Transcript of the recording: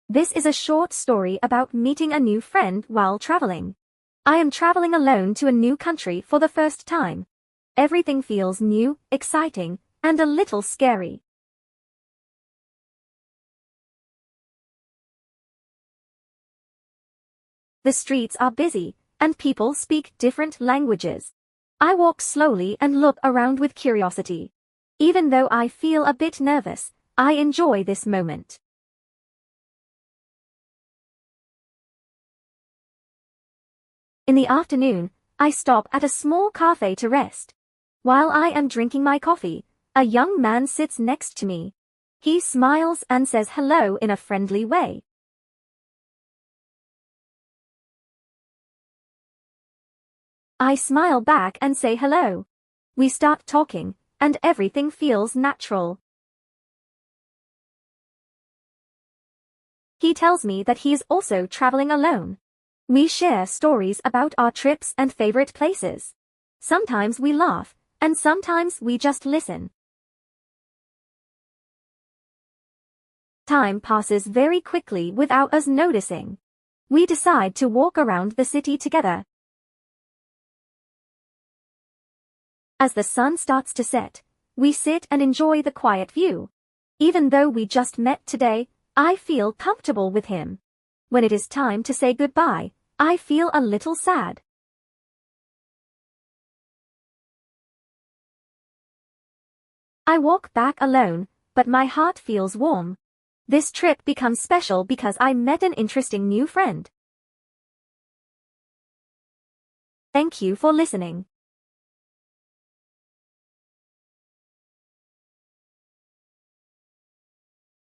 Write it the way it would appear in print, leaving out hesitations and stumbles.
This is a short story about meeting a new friend while traveling. I am traveling alone to a new country for the first time. Everything feels new, exciting, and a little scary. The streets are busy, and people speak different languages. I walk slowly and look around with curiosity. Even though I feel a bit nervous, I enjoy this moment. In the afternoon, I stop at a small cafe to rest. While I am drinking my coffee, a young man sits next to me. He smiles and says hello in a friendly way. I smile back and say hello. We start talking, and everything feels natural. He tells me that he is also traveling alone. We share stories about our trips and favorite places. Sometimes we laugh, and sometimes we just listen. Time passes very quickly without us noticing. We decide to walk around the city together. As the sun starts to set, we sit and enjoy the quiet view. Even though we just met today, I feel comfortable with him. When it is time to say goodbye, I feel a little sad. I walk back alone, but my heart feels warm. This trip becomes special because I met an interesting new friend. Thank you for listening.